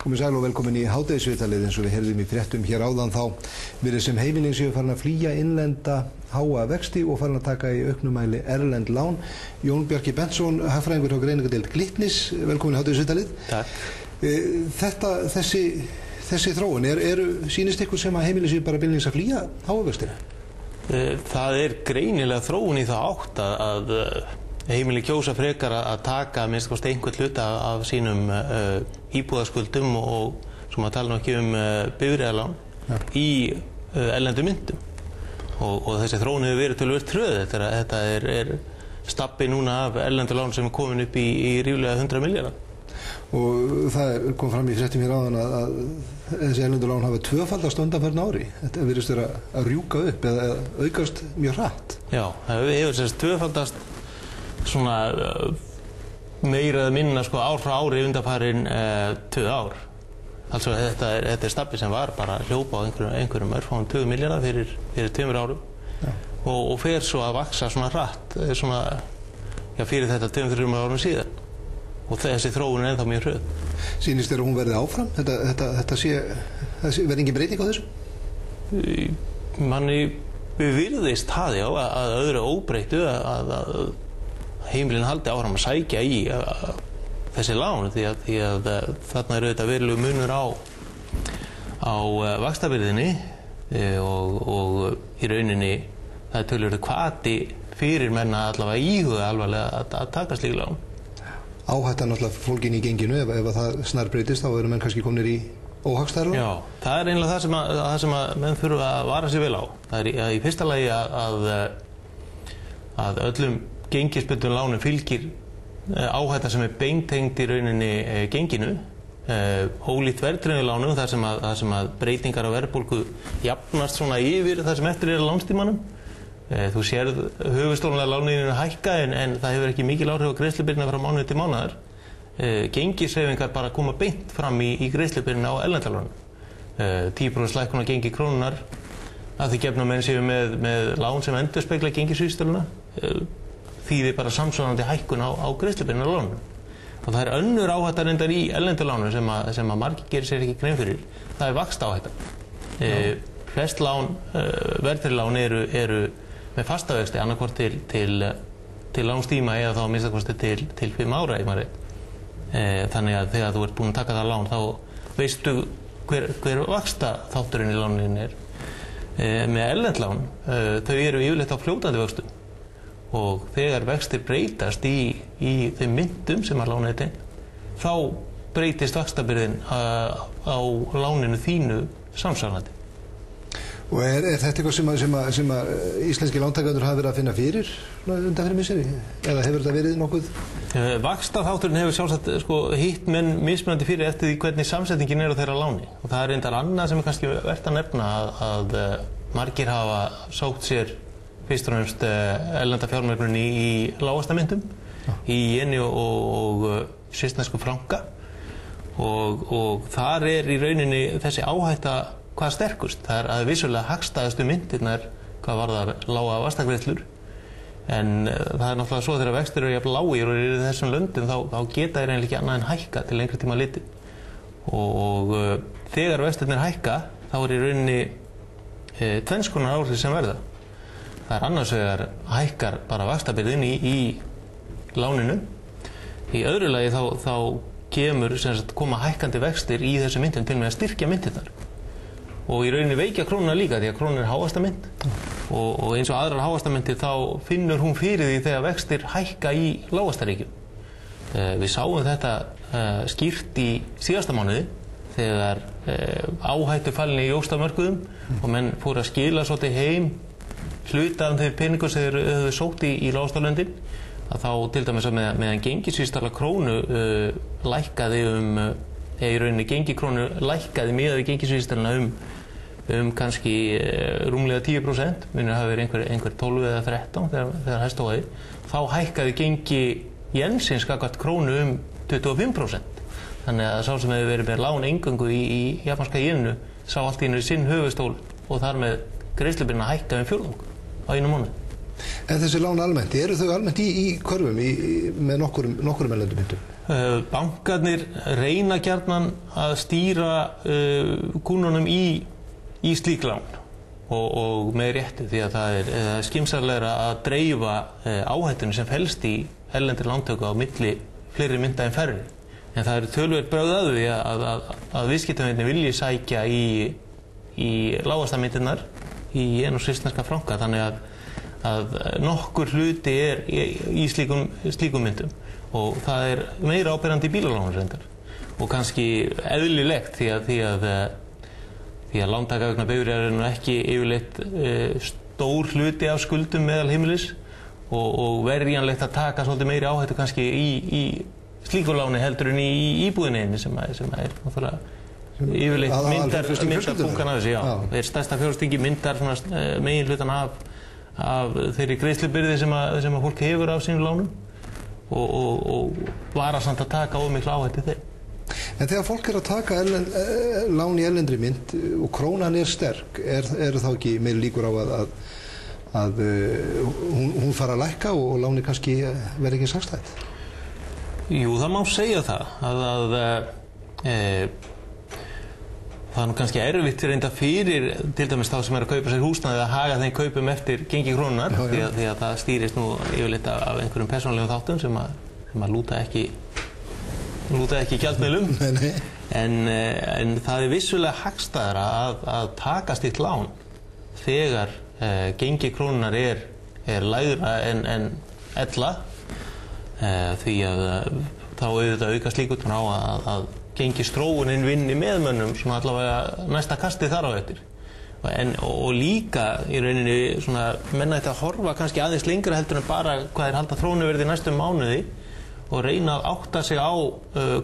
Komið sæl og velkomin í hádegisviðtalið. Eins og við heyrðum í fréttum hér áðan þá virðist sem heimilin séu farin að flýja innlenda háa vexti og farin að taka í auknum mæli erlend lán. Jón Bjarki Bentsson, hagfræðingur hjá Greiningardeild Glitnis, velkomin í hádegisviðtalið. Takk. Þessi þróun, sýnist ykkur sem að heimilin séu bara beinlínis að flýja háa vextina? Það greinilega þróun í það átt að heimili kjósa frekar að taka minnst kosti einhvern hluta af sínum íbúðaskuldum og svo maður tala nú ekki bifreiðalán í erlendum myntum og þessi þróun hefur verið töluvert hröð. Þetta er stabbi núna af erlendu lán sem komin upp í ríflega 100 milljarða. Og það kom fram í fréttum hér áðan að þessi erlendu lán hafa tvöfaldast undanfarna ári. Þetta virðist vera að rjúka upp eða aukast mjög hratt. Já, það hefur tvöfaldast svona meira eða minna ár frá ári undanfarin 2 ár. Altså þetta er stabbi sem var bara að hljópa á einhverjum örfáum 20 milljarða fyrir 2 árum og fer svo að vaksa svona hratt fyrir þetta 2-3 árum síðan. Og þessi þróun er ennþá mjög hröð. Sýnist þér að hún verði áfram? Þetta verði engin breyting á þessu? Manni virðist það, já, að öðru óbreyttu að heimilin haldi áfram að sækja í þessi lán því að þarna er auðvitað verulegur munur á vaxtabyrðinni og í rauninni það er töluverður hvati fyrir menn að allavega íhuga alvarlega að taka slík lán. Áhættan náttúrulega fólgin í genginu, ef það snarbreytist þá eru menn kannski komnir í óhagstæðar lán? Já, það er einlega það sem menn þurfa að vara sig vel á. Það er í fyrsta lagi að öllum gengisbundnum lánum fylgir áhætta sem er beintengd í rauninni genginu, ólíkt verðtryggðu lánum þar sem að breytingar á verðbólgu jafnast svona yfir það sem eftir er á lánstímanum. Þú sérð höfuðstólnlega láninu hækka en það hefur ekki mikil áhrif á greiðslubyrðina frá mánuði til mánaðar. Gengishreyfingar bara koma beint fram í greiðslubyrðina á erlendalánum. 10% lækkun á gengi krónunnar að því gefna menn séu með lán sem endurspegla gengisvísitöluna þýðir bara samsvarandi hækkun á greiðslubyrðina á lánunum. Og það er önnur áhætta reyndar í erlendalánum sem að margir gerir sér ekki grein fyrir. Það er vaxtaáhætta. Flest lán, verðtryggð lán eru með fastavexti annarkvort til lánstíma eða þá að minnstakosti til 5 ára ef maður rétt. Þannig að þegar þú ert búinn að taka það lán þá veistu hver vaxtaþátturinn í láninu er. Með erlend lán, þau eru yfirleitt á fljótandi vöxtum og þegar vextir breytast í þeim myntum sem að lána þetta þá breytist vaxtabyrðin á láninu þínu samsvarandi. Og er þetta eitthvað sem að íslenski lántakendur hafa verið að finna fyrir undanfarin misseri? Eða hefur þetta verið nokkuð? Vaxtaþátturinn hefur sjálfsagt hitt menn mismunandi fyrir eftir því hvernig samsetningin er á þeirra láni. Og það er reyndar annað sem er kannski vert að nefna að margir hafa sótt sér fyrst og fremst erlenda fjármögnun í lágvastamyntum, í jeni og svissnesku franka. Og þar er í rauninni þessi áhætta hvað sterkust. Það er að vissulega hagstæðustu myntirnar hvað varðar lága vaxtagreiðslur en það er náttúrulega svo þegar vextir eru jafn lágir og eru í þessum löndum þá geta þeir eiginlega ekki annað en hækka til lengri tíma litið og þegar vextirnir hækka þá er í rauninni tvenns konar áhrif sem verða. Það er annars vegar hækkar bara vaxtabyrðin í láninu. Í öðru lagi þá koma hækkandi vextir í þessu myntum til með að styrkja myntirnar. Og í rauninni veikja krónuna líka því að krónan er hávaxtamynt og eins og aðrar hávaxtamyntir þá finnur hún fyrir því þegar vextir hækka í lágvaxtaríkjum. Við sáum þetta skýrt í síðasta mánuði þegar áhættufælni jókst á mörkuðum og menn fóru að skila svolítið heim hluta af þeir peningum sem þeir höfðu sótt í lágvaxtalöndin að þá til dæmis að meðan gengisvísitala krónu lækkaði í rauninni gengi krónu lækkaði miðað við gengisvísitaluna kannski rúmlega 10%, munir hafa verið einhver 12 eða 13 þegar hæst tóði, þá hækkaði gengi jensins gagnvart krónu 25%. Þannig að sá sem hefur verið með lán eingöngu í japanska jeninu sá allt í einu sinn höfuðstól og þar með greiðslubyrðina hækka 4% á einu mánuði. En þessi lán almennt, eru þau almennt í körfum með nokkurum erlendum myntum? Bankarnir reyna gjarnan að stýra kúnunum í slík lán og með réttu því að það er skynsamlegra að dreifa áhættunni sem felst í erlendri lántöku á milli fleiri mynta en færri. En það eru töluvert brögð að því að viðskiptavinirnir vilji sækja í lágasta myntirnar í yen og svissneska franka, þannig að nokkur hluti er í slíkum myndum og það er meira áberandi í bílalánum reyndar og kannski eðlilegt því að lántaka vegna bifreiðar er nú ekki yfirleitt stór hluti af skuldum meðal heimilis og verjanlegt að taka svolítið meiri áhættu kannski í slíku láni heldur en í íbúðinni sem er náttúrulega yfirleitt myndar bunkan af þessu, já. Er stærsta fjárfestingi myndar megin hlutan af þeirri greiðslubyrði sem að fólk hefur af sínum lánum og varasamt að taka of mikla áhættu þeim. En þegar fólk að taka lán í erlendri mynt og krónan sterk, eru þá ekki meira líkur á að hún fara að lækka og láni kannski verði ekki sagstætt? Jú, það má segja það það er nú kannski erfitt reynda fyrir til dæmis þá sem að kaupa sér húsnæði að haga þeim kaupum eftir gengi krónunnar því að það stýrist nú yfirleitt af einhverjum persónulegum þáttum sem að lúta ekki gjaldmiðlum en það er vissulega hagstæðara að taka slíkt lán þegar gengi krónunnar er lægra en ella því að þá auðvitað aukast líkurnar á að gengisþróunin vinni með mönnum svona allavega næsta kasti þar á eftir og líka í rauninni svona menn ætti að horfa kannski aðeins lengra heldur en bara hvað halda þróunarverði næstu mánuði og reyna að átta sig á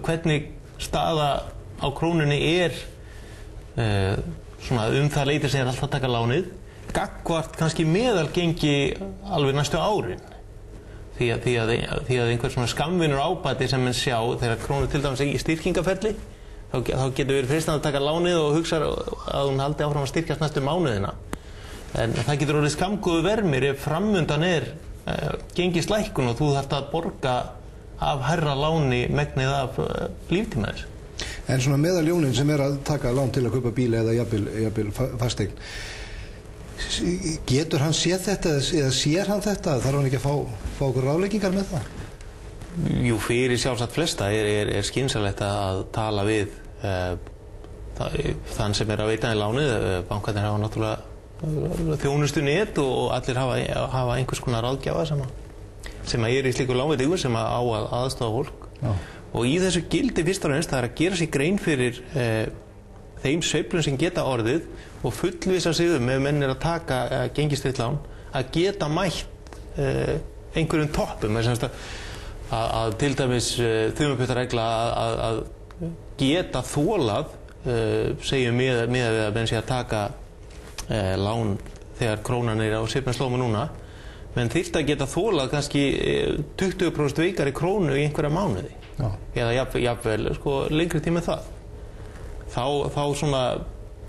hvernig staða á krónunni er svona það leyti sem alltaf taka lánið gagnvart kannski meðalgengi alveg næstu árin því að einhver svona skammvinur ábati sem menn sjá þegar krónu til dæmis í styrkingaferli þá getur verið freistandi að taka lánið og hugsa að hún haldi áfram að styrkjast næstu mánuðina en það getur orðið skammgóðu vermir ef framundan er gengislækkun og þú þarft að borga af hærra láni megnið af líftíma þess. En svona meðaljónin sem að taka lán til að kaupa bíla eða jafnvel fasteign, getur hann séð þetta eða sér hann þetta? Þarf hann ekki að fá okkur ráðleggingar með það? Jú, fyrir sjálfsagt flesta er skynsamlegt að tala við þann sem að veita í lánið. Bankarnir hafa náttúrulega þjónustu net og allir hafa einhvers konar ráðgjafa sem að er í slíku lánveitingum sem að á að aðstoða fólk. Já. Og í þessu gildi fyrst og fremst það er að gera sér grein fyrir þeim sveiflum sem geta orðið og fullvissa sig ef menn er að taka gengistritt lán að geta mætt einhverjum toppum að til dæmis þumuputaregla að geta þolað segjum með að menn sé að taka lán þegar krónan er á svipna slóma núna menn þyrfti að geta þolað kannski 20% veikari krónu í einhverja mánuði. Já. Eða jafnvel lengri tíma en það. Þá svona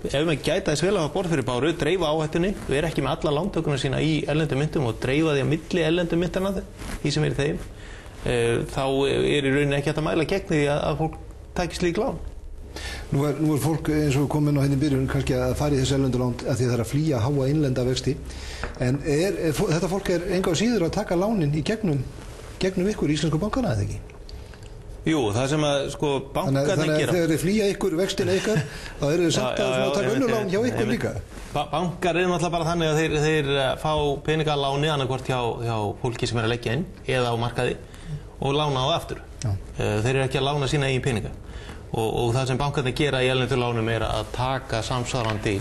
ef maður gæta þess vel að hafa borð fyrir báru, dreifa áhættunni, vera ekki með alla lántökuna sína í erlendum myntum og dreifa því á milli erlendum myntana því sem er í þeim, þá er í rauninni ekki hægt að mæla gegn því að fólk taki slík lán. Nú er fólk eins og komin á henni byrjun kannski að fara í þessu erlendu lán að því það er að flýja háa innlenda vexti en þetta fólk er enga á síður að taka lánin í gegnum ykkur íslensku bankana eða ekki? Jú, það sem að bankarnir gera. Þannig að þegar þeir flýja ykkur vextina ykkar þá eru þeir samt að taka önnur lán hjá ykkur líka. Bankar eru náttúrulega bara þannig að þeir fá peningaláni annarkvort hjá fólki sem er að leggja inn eða á markaði og lána á aftur. Þeir eru ekki að lána sína eigin peninga. Og það sem bankarnir gera í erlendu lánum er að taka samsvarandi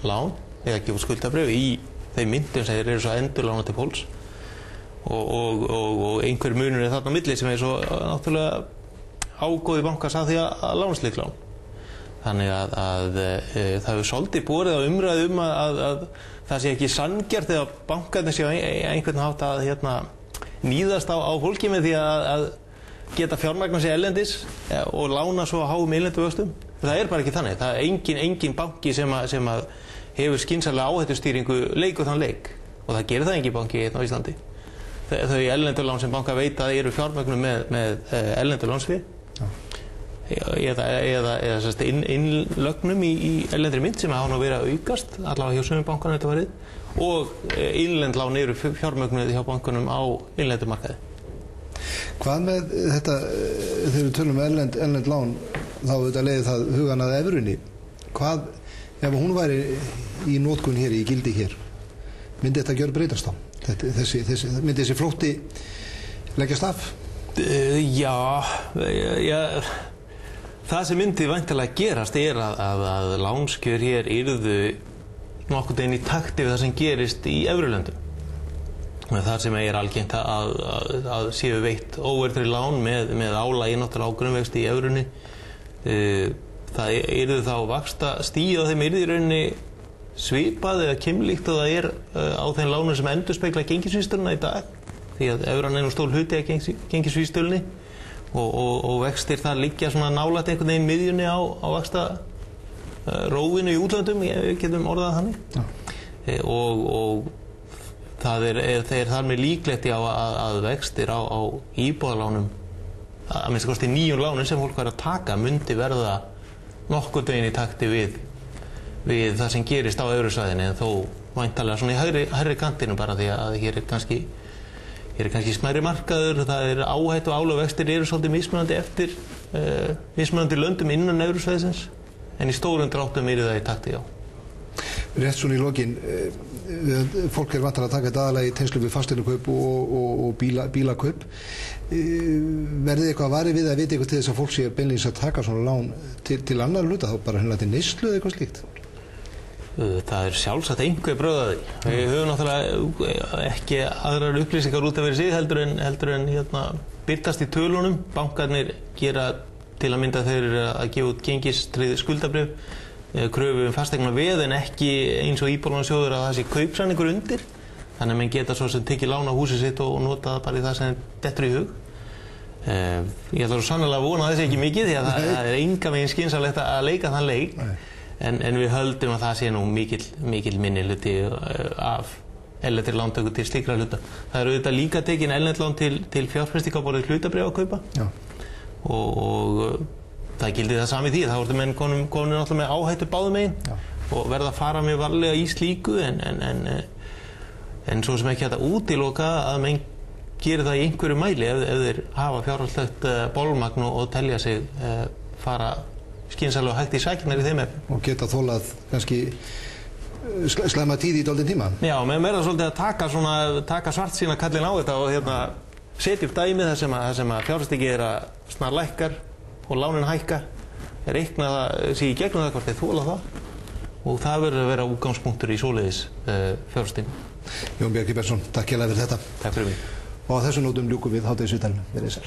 lán eða gefa skuldabréf í þeim myntum sem þeir eru svo endurlána til fólks og einhver munur er þarna á milli sem er svo náttúrulega ágóði bankars að því að lána slík lán. Þannig að það hefur svolítið borið á umræðu að það sé ekki sanngjarnt þegar bankarnir séu einhvern hátt að níðast á fólki með því að geta fjármagna sig erlendis og lána svo að háum erlendu vöxtum. Það er bara ekki þannig. Það er engin banki sem að hefur skynsamlega áhættustýringu leikur þann leik og það gerir það engin banki á Íslandi. þau erlendulán sem bankar veita eru fjármögnum með erlendulánsfé eða innlögnum í erlendri mynt sem hafa nú verið að aukast allavega hjá sumum bankanum þetta varið og innlend lán eru fjármögnuð hjá bankunum á innlendum markaði. Hvað með þetta, þegar við tölum erlend lán, þá auðvitað leiði það hugan að evrunni. Hvað, ef hún væri í notkun hér, í gildi hér, myndi þetta gjör breytast á? Myndi þessi flótti leggjast af? Já, það sem myndi væntanlega gerast að lánskjör hér yrðu nokkurn veginn í takti við það sem gerist í evrulöndum. Það sem algengt að séu veitt óverðtryggð lán með álagi náttúrulega á grunnvexti í evrunni. Það yrðu þá vaxtastigið á þeim yrði í rauninni svipað eða keimlíkt og það á þeim lánum sem endurspegla gengisvísitöluna í dag. Því að evran nú stór hluti af gengisvísitölunni og vextir þar liggja svona nálægt einhvern veginn miðjunni á vaxtarófinu í útlöndum, getum orðað þannig. Og það er þar með líklegt að vextir á íbúðalánum, að minnsta kosti nýjum lánum sem fólk væri að taka, myndi verða nokkurn veginn í takti við það sem gerist á evrusvæðinu, en þó væntanlega svona í hærri kantinu bara því að hér er kannski smærri markaður, það er áhættu og álögvextir eru svolítið mismunandi eftir mismunandi löndum innan evrusvæðisins, en í stórum dráttum eru það í takti, já. Rétt svona í lokin, fólk vantar að taka þetta aðalega í tengslum við fasteignakaup og bílakaup. Verðið eitthvað varið við að vita eitthvað til þess að fólk sé beinlínis að taka svona lán til annar hluta, þá bara hérna til neyslu eða eitthvað slíkt? Það er sjálfsagt einhver bröð að því. Við höfum náttúrulega ekki aðrar upplýsingar út af fyrir sig heldur en birtast í tölunum. Bankarnir gera til að mynda þeir að gefa út gengistryggð skuldabréf, kröfu fasteigna veð en ekki eins og íbúðalánasjóður að það sé kaupsamningur undir. Þannig að menn geta svo sem tekið lán á húsið sitt og nota það bara í það sem dettur í hug. Ég ætla svo sannlega að vona að þessi ekki mikið því að það er enga veginn skynsamlegt að leika þann leik. En við höldum að það sé nú mikill minni hluti af erlendri lántöku til slíkra hluta. Það eru auðvitað líka tekin erlend lán til fjárfestinga á borðið hlutabréfakaupa og það gildi það sami því. Þá voru menn komin náttúrulega með áhættu báðum megin og verða að fara mjög varlega í slíku en svo sem ekki hægt að útiloka að menn gerir það í einhverju mæli ef þeir hafa fjárhaldslegt bolmagn og telja sig fara skynsamlega og hægt í sækirnar í þeim efnum. Og geta þolað kannski slæma tíð í dálítinn tíma. Já, menn verða svolítið að taka svartsýna kallinn á þetta og setja upp dæmi þar sem að fjárfestingi að snarlækkar og lánin hækka, reikna það sig í gegnum það hvort þeir þola það og það verður að vera útgangspunktur í svoleiðis fjárfestingu. Jón Bjarki Bennsson, takk hérlega fyrir þetta. Takk fyrir mig. Og á þessum nótum ljúkum við hádegisviðtalinu. Verið sæl.